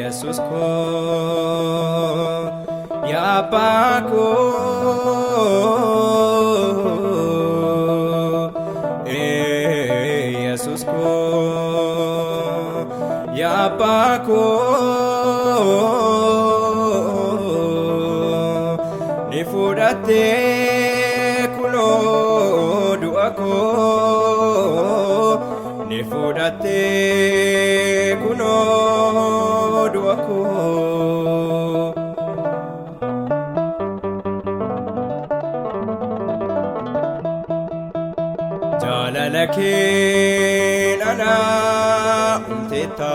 Jesus ko ya Bako Jesus ko ya Bako ni fudate kuno duako ni fudate kuno duako jalalake nana umteta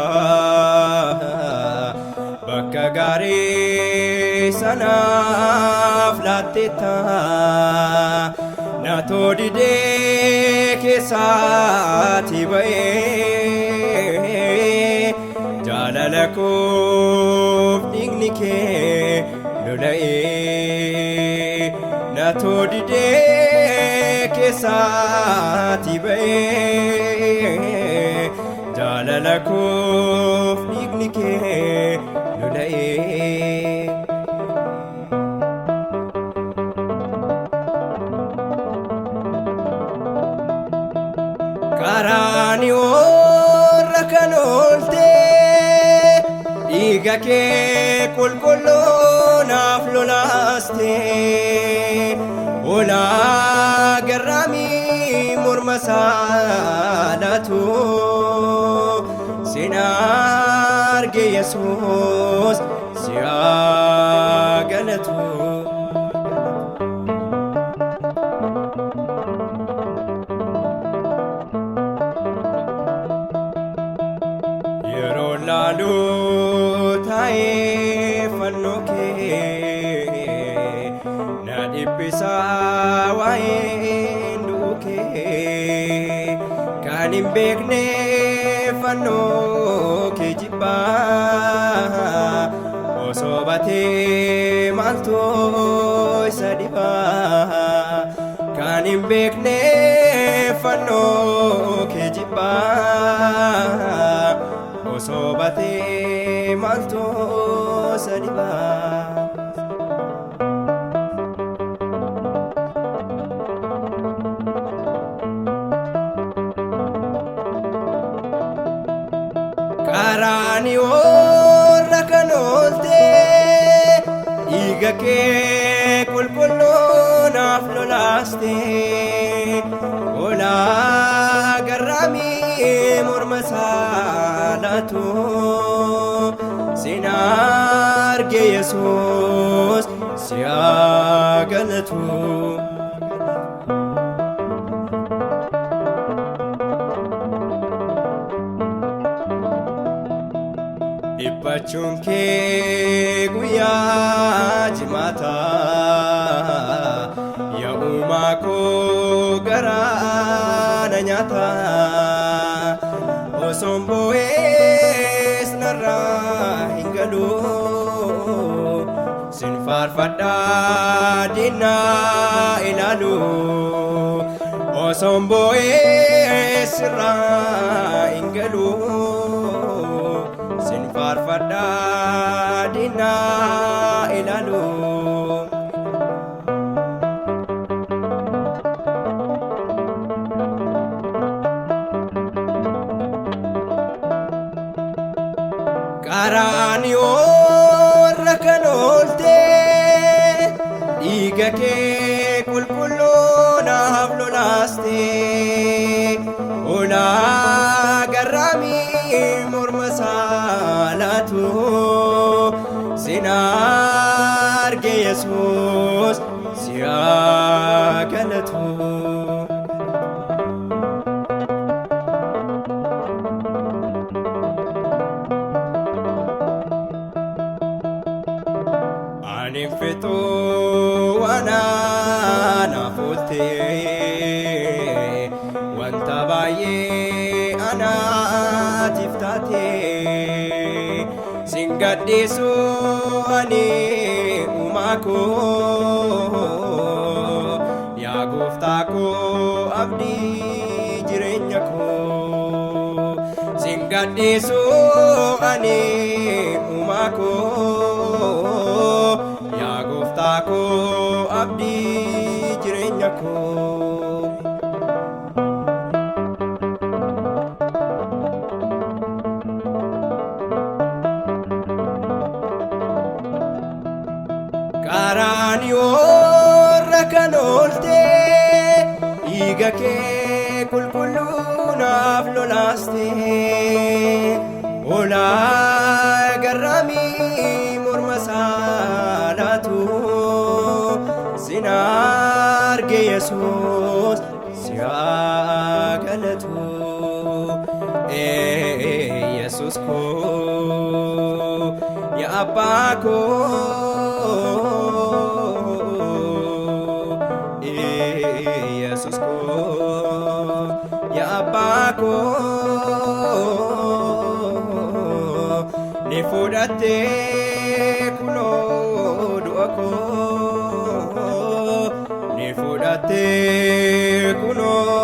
bakka gaarii sanaaf laatteta naatoo didee keessaati ba'ee jaalala koof dhiigni kee lola'ee naatoo didee keessaati ba'ee jaalala koof dhiigni kee lola'ee karaani warra kan ooltee dhiiga kee qulqulluu naaf lolaastee olaa garraamii morma saadhatu sin arge Yesuus si haa galatu yeroo laaluu taa'ee fannoo kee na dhiphisaa waa'een du'uu kee kan hin beekne fannoo kee jibbaa osoo batee maaltu isa dhibaa kan hin beekne fannoo kee jibbaa osoo batee maaltu isa dhibaa karaani warra kan ooltee dhiiga kee qulqulluu naaf lolaastee olaa garraamii morma saadhatu sin arge Yesuus si haa galatu dhiphachuun kee guyyaa jimaataa yaa uumaa koo garaana nyaataa osoon boo'ees narraa hin galu sin faarfadhaa dinnaa ilaalu osoon boo'ees irraa hin galu sin faarfadhaa dinnaa ilaalu karaani warra kan ooltee dhiiga kee qulqulluu naaf lolaastee olaa garraamii morma saadhatu sin arge Yesuus si haa galatu ani fixuu anaanaaf ooltee wanta baay'ee anaatiif taatee sin gadhiisu ani uumaa koo yaa gooftaa koo abdii jireenya koo sin gadhiisu ani uumaa koo yaa gooftaa koo abdii jireenya koo. Karaan yoorra kan ooltee dhiiga kee qulqulluu naaf lolaastee olaa garraamii morma saalaatu sin arge Yesuus si haa galatu. Yesuus koo yaa abbaa koo Yesus ko ya abbaa koo ni fudhattee kunoo du'a koo ni fudhattee kunoo